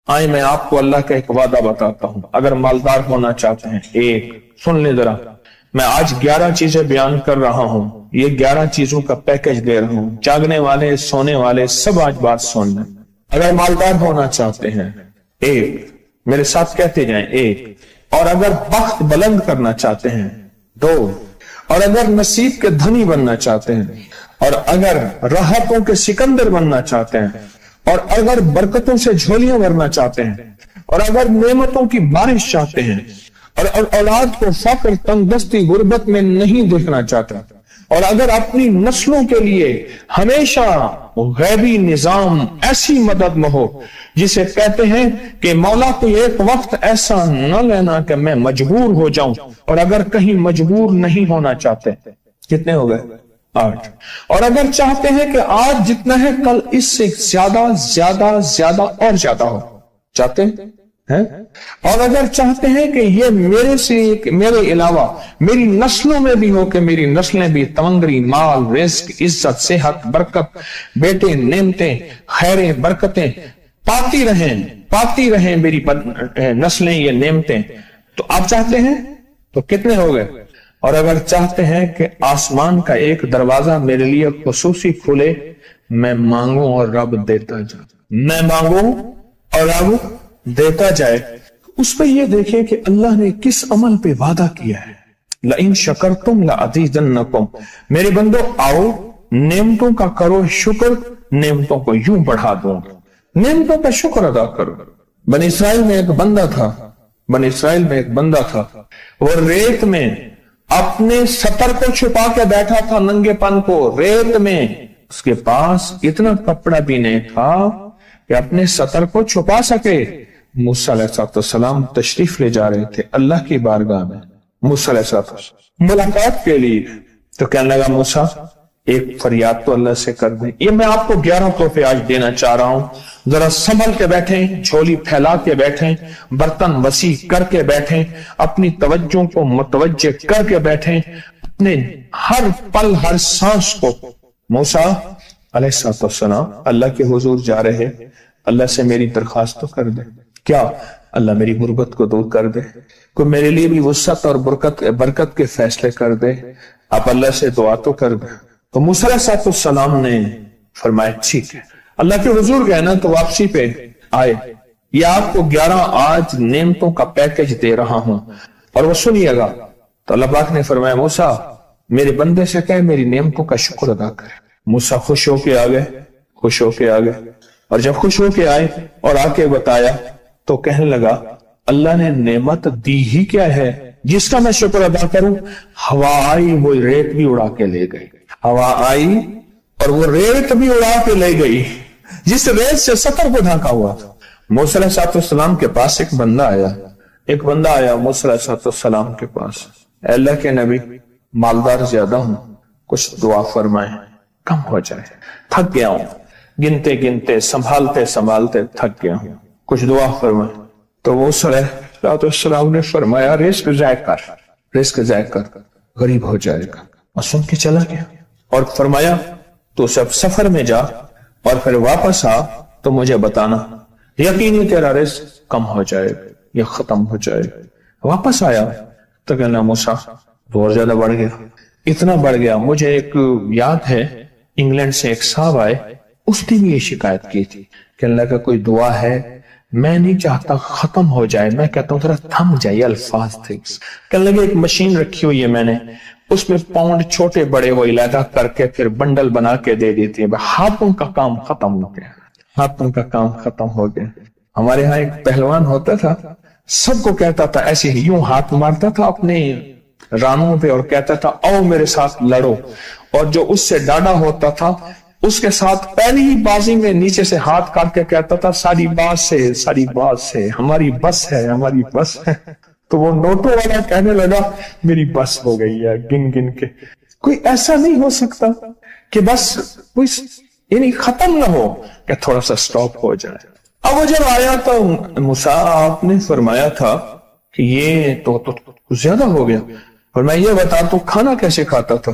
آئے میں آپ کو اللہ کا ایک وعدہ بتاتا ہوں، اگر مالدار ہونا چاہتے ہیں، ایک سن لے ذرا، میں آج 11 چیزیں بیان کر رہا ہوں، یہ 11 چیزوں کا پیکج دے رہا ہوں، جاگنے والے سونے والے سب آج بات سن لیں۔ اگر مالدار ہونا چاہتے ہیں، ایک، میرے ساتھ کہتے جائیں، ایک، اور اگر بخت بلند کرنا چاہتے ہیں، دو، اور اگر نصیب کے دھنی بننا چاہتے ہیں، اور اگر راحتوں کے سکندر بننا چاہتے ہیں، اور اگر برکتوں سے جھولیاں بھرنا چاہتے ہیں، اور اگر نعمتوں کی بارش چاہتے ہیں، اور اولاد کو فقر، تنگ دستی، غربت میں نہیں دیکھنا چاہتے، اور اگر اپنی نسلوں کے لیے ہمیشہ غیبی نظام ایسی مدد میں ہو جسے کہتے ہیں کہ مولا کو ایک وقت ایسا نہ لینا کہ میں مجبور ہو جاؤں، اور اگر کہیں مجبور نہیں ہونا چاہتے، کتنے ہو گئے؟ 8۔ اور اگر چاہتے ہیں کہ آج جتنا ہے کل اس سے زیادہ زیادہ زیادہ اور زیادہ ہو، چاہتے ہیں؟ اور اگر چاہتے ہیں کہ یہ میرے علاوہ میری نسلوں میں بھی ہو، کہ میری نسلیں بھی تمنگری، مال، رزق، عزت، صحت، برکت، بیٹے، نعمتیں، خیریں، برکتیں پاتی رہیں میری نسلیں یہ نعمتیں، تو آپ چاہتے ہیں؟ تو کتنے ہو گئے؟ اور اگر چاہتے ہیں کہ آسمان کا ایک دروازہ میرے لیے خصوصی کھلے، میں مانگوں اور رب دیتا جائے، میں مانگوں اور رب دیتا جائے، اس پہ یہ دیکھیں کہ اللہ نے کس عمل پہ وعدہ کیا ہے۔ لَإِن شَكَرْتُمْ لَأَزِيدَنَّكُمْ، میرے بندو آؤ نعمتوں کا کرو شکر، نعمتوں کو یوں بڑھا دوں، نعمتوں کا شکر ادا کرو۔ بنی اسرائیل میں ایک بندہ تھا، وہ ریت میں اپنے سطر کو چھپا کے بیٹھا تھا، ننگے پن کو ریت میں، اس کے پاس اتنا کپڑا بھی نہیں تھا کہ اپنے سطر کو چھپا سکے۔ موسیٰ علیہ السلام تشریف لے جا رہے تھے اللہ کی بارگاہ میں، موسیٰ علیہ السلام ملاقات کے لیے، تو کہنے لگا موسیٰ ایک فریاد تو اللہ سے کر دیں۔ یہ میں آپ کو 11 تحفے آج دینا چاہ رہا ہوں، ذرا سنبھل کے بیٹھیں، جھولی پھیلا کے بیٹھیں، برتن وسیع کر کے بیٹھیں، اپنی توجہ کو متوجہ کر کے بیٹھیں، اپنے ہر پل ہر سانس کو۔ موسیٰ علیہ السلام اللہ کے حضور جا رہے، اللہ سے میری درخواست تو کر دے، کیا اللہ میری غربت کو دور کر دے، کوئی میرے لیے بھی وسعت اور برکت کے فیصلے کر دے، آپ اللہ سے دعا تو کر دیں۔ تو موسیٰ علیہ السلام نے فرمایا ٹھیک ہے، اللہ کے حضور گئے نا تو واپسی پہ آئے، یہ آپ کو 11 آج نعمتوں کا پیکج دے رہا ہوں، اور وہ سنیے گا۔ تو اللہ پاک نے فرمایا موسیٰ میرے بندے سے کہے میری نعمتوں کا شکر ادا کرے۔ موسیٰ خوش ہو کے آ گئے، اور جب خوش ہو کے آئے اور آ کے بتایا تو کہنے لگا اللہ نے نعمت دی ہی کیا ہے جس کا میں شکر ادا کروں؟ ہوا آئی وہ ریت بھی اڑا کے لے گئی، ہوا آئی اور وہ ریت بھی اڑا کے لے گئی جس ریت سے سطر کو ڈھانکا ہوا تھا۔ موسیٰ علیہ السلام کے پاس ایک بندہ آیا موسیٰ علیہ السلام کے پاس، اے اللہ کے نبی مالدار زیادہ ہوں، کچھ دعا فرمائیں کم ہو جائے، تھک گیا ہوں، گنتے سنبھالتے تھک گیا ہوں، کچھ دعا فرمائیں۔ تو موسیٰ علیہ السلام نے فرمایا رزق ضائع کر غریب ہو جائے گا، اور سن کے چلا گیا، اور فرمایا تو سب سفر میں جا اور پھر واپس آ تو مجھے بتانا، یقینی تیرا رزق کم ہو جائے گا یا ختم ہو جائے گا۔ واپس آیا تو کہنا موسیٰ اور زیادہ بڑھ گیا، اتنا بڑھ گیا، مجھے ایک یاد ہے انگلینڈ سے ایک صاحب آئے، اس نے بھی یہ شکایت کی تھی کہ اللہ کا کوئی دعا ہے، میں نہیں چاہتا ختم ہو جائے، میں کہتا ہوں ذرا تھم جائے الفاظ تھے۔ کہنے لگے ایک مشین رکھی ہوئی ہے میں نے، اس میں پاؤنڈ چھوٹے بڑے وہ علیحدہ کر کے پھر بنڈل بنا کے دے دیتی ہے، ہاتھوں کا کام ختم ہو گیا۔ ہمارے ہاں ایک پہلوان ہوتا تھا، سب کو کہتا تھا ایسے ہی، یوں ہاتھ مارتا تھا اپنے رانوں پہ اور کہتا تھا آؤ میرے ساتھ لڑو، اور جو اس سے ڈاڈا ہوتا تھا اس کے ساتھ پہلی ہی بازی میں نیچے سے ہاتھ کاٹ کے کہتا تھا ساری بات سے ہماری بس ہے۔ تو وہ نوٹوں والا کہنے لگا میری بس ہو گئی ہے گن کے۔ کوئی ایسا نہیں ہو سکتا کہ بس کوئی یعنی ختم نہ ہو، کہ تھوڑا سا سٹاپ ہو جائے۔ اب وہ جب آیا تو موسیٰ آپ نے فرمایا تھا کہ یہ تو زیادہ ہو گیا، اور میں یہ بتا تو کھانا کیسے کھاتا تھا؟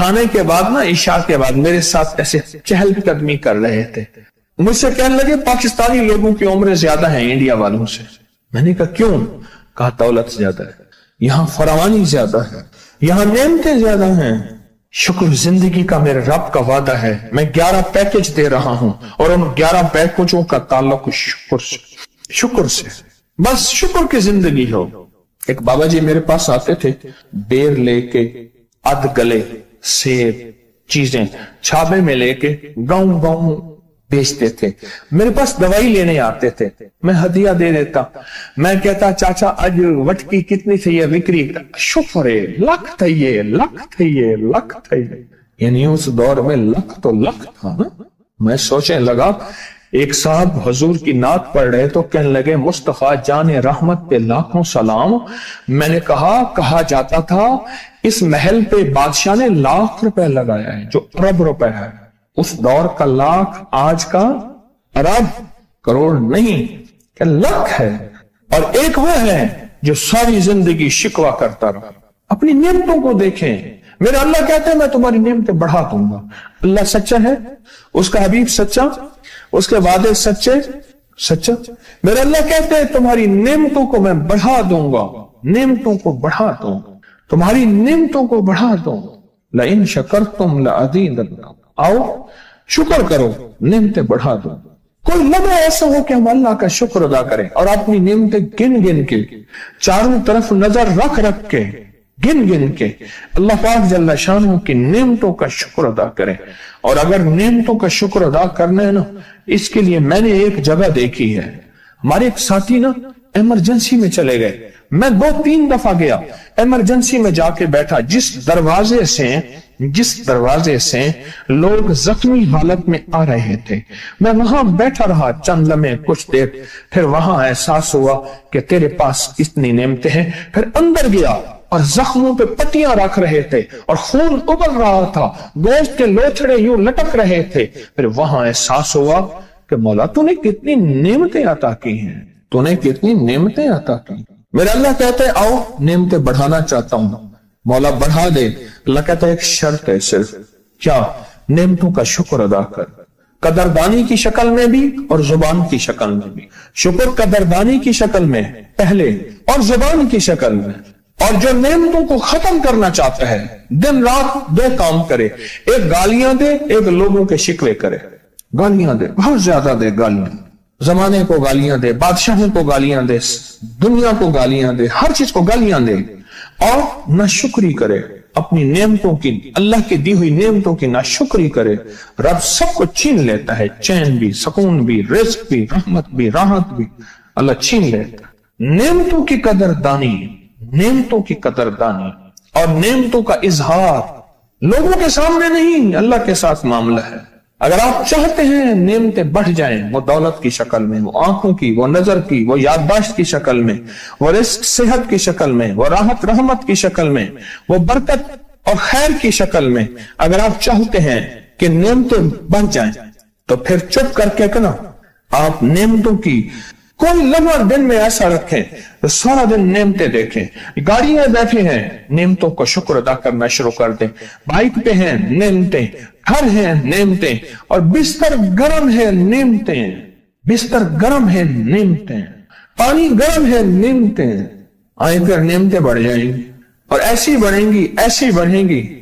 کھانے کے بعد نا عشاء کے بعد میرے ساتھ ایسے چہل قدمی کر رہے تھے. مجھ سے کہنے لگے پاکستانی لوگوں کی عمریں زیادہ ہیں انڈیا والوں سے. میں نے کہا کیوں؟ کہا دولت زیادہ ہے, یہاں فراوانی زیادہ ہے, یہاں نعمتیں زیادہ ہیں. شکر زندگی کا میرے رب کا وعدہ ہے. میں 11 پیکج دے رہا ہوں اور ان 11 پیکجوں کا تعلق شکر سے. بس شکر کی زندگی ہو. ایک بابا جی میرے پاس آتے تھے, بیر لے کے, اد گلے سیب چیزیں چھابے میں لے کے گاؤں گاؤں بیچتے تھے. میرے پاس دوائی لینے آتے تھے, میں ہدیہ دے دیتا. میں کہتا چاچا آج وٹکی کتنی تھی یہ وکری؟ شکر ہے, لکھ تھے, لکھ تھے, لکھ تھے. یعنی اس دور میں لکھ تو لکھ تھا نا. میں سوچنے لگا, ایک صاحب حضور کی نعت پڑھ رہے تو کہنے لگے مصطفیٰ جان رحمت پہ لاکھوں سلام. میں نے کہا جاتا تھا اس محل پہ بادشاہ نے لاکھ روپے لگایا ہے جو ارب روپے ہے. اس دور کا لاکھ آج کا ارب کروڑ نہیں کہ لاکھ ہے. اور ایک وہ ہے جو ساری زندگی شکوہ کرتا رہا. اپنی نعمتوں کو دیکھیں. میرا اللہ کہتا ہے میں تمہاری نعمتیں بڑھا دوں گا. اللہ سچا ہے, اس کا حبیب سچا, اس کے وعدے سچا. میرا اللہ کہتے ہیں تمہاری نعمتوں کو میں بڑھا دوں گا, نعمتوں کو بڑھا دوں گا, تمہاری نعمتوں کو بڑھا دوں گا. لئن شکرتم لأزیدنکم, آؤ شکر کرو نعمتیں بڑھا دوں. کوئی لمحہ ایسا ہو کہ ہم اللہ کا شکر ادا کریں اور اپنی نعمتیں گن گن کے, چاروں طرف نظر رکھ کے, گن گن کے اللہ پاک جل شانہ کی نعمتوں کا شکر ادا کریں. اور اگر نعمتوں کا شکر ادا کرنا ہے نا, اس کے لیے میں نے ایک جگہ دیکھی ہے. ہمارے ایک ساتھی نا ایمرجنسی میں چلے گئے. میں 2-3 دفعہ گیا, ایمرجنسی میں جا کے بیٹھا. جس دروازے سے لوگ زخمی حالت میں آ رہے تھے, میں وہاں بیٹھا رہا چند لمحے, کچھ دیر. پھر وہاں احساس ہوا کہ تیرے پاس کتنی نعمتیں ہیں. پھر اندر گیا اور زخموں پہ پٹیاں رکھ رہے تھے اور خون ابل رہا تھا, گوشت کے لوتھڑے یوں لٹک رہے تھے. پھر وہاں احساس ہوا کہ مولا تو نے کتنی نعمتیں عطا کی ہیں, تو نے کتنی نعمتیں عطا کی. میرا اللہ کہتا ہے آؤ نعمتیں بڑھانا چاہتا ہوں. مولا بڑھا دے. اللہ کہتا ہے ایک شرط ہے صرف, کیا؟ نعمتوں کا شکر ادا کر, قدردانی کی شکل میں بھی اور زبان کی شکل میں بھی. شکر قدردانی کی شکل میں پہلے اور زبان کی شکل میں. اور جو نعمتوں کو ختم کرنا چاہتا ہے دن رات 2 کام کرے, ایک گالیاں دے, ایک لوگوں کے شکوے کرے. گالیاں دے, بہت زیادہ دے گالیاں, زمانے کو گالیاں دے, بادشاہوں کو گالیاں دے, دنیا کو گالیاں دے, ہر چیز کو گالیاں دے. اور ناشکری کرے اپنی نعمتوں کی, اللہ کی دی ہوئی نعمتوں کی ناشکری کرے. رب سب کو چھین لیتا ہے, چین بھی, سکون بھی, رزق بھی, رحمت بھی, راحت بھی اللہ چھین لیتا ہے. نعمتوں کی قدردانی, نعمتوں کی قدردانی اور نعمتوں کا اظہار لوگوں کے سامنے نہیں, اللہ کے ساتھ معاملہ ہے. اگر آپ چاہتے ہیں نعمتیں بڑھ جائیں, وہ دولت کی شکل میں, وہ آنکھوں کی, وہ نظر کی, وہ یادداشت کی شکل میں, وہ رزق صحت کی شکل میں, وہ راحت رحمت کی شکل میں, وہ برکت اور خیر کی شکل میں, اگر آپ چاہتے ہیں کہ نعمتیں بڑھ جائیں تو پھر چپ کر کے نا آپ نعمتوں کی کوئی لمحہ دن میں ایسا رکھیں تو سارا دن نعمتیں دیکھیں. گاڑی میں بیٹھے ہیں, نعمتوں کو شکر ادا کرنا شروع کر دیں. بائک پہ ہیں, نعمتیں. گھر ہیں, نعمتیں. اور بستر گرم ہے, نعمتیں. بستر گرم ہے, نعمتیں. پانی گرم ہے, نعمتیں. آئیں پھر نعمتیں بڑھ جائیں گی اور ایسی بڑھیں گی, ایسی بڑھیں گی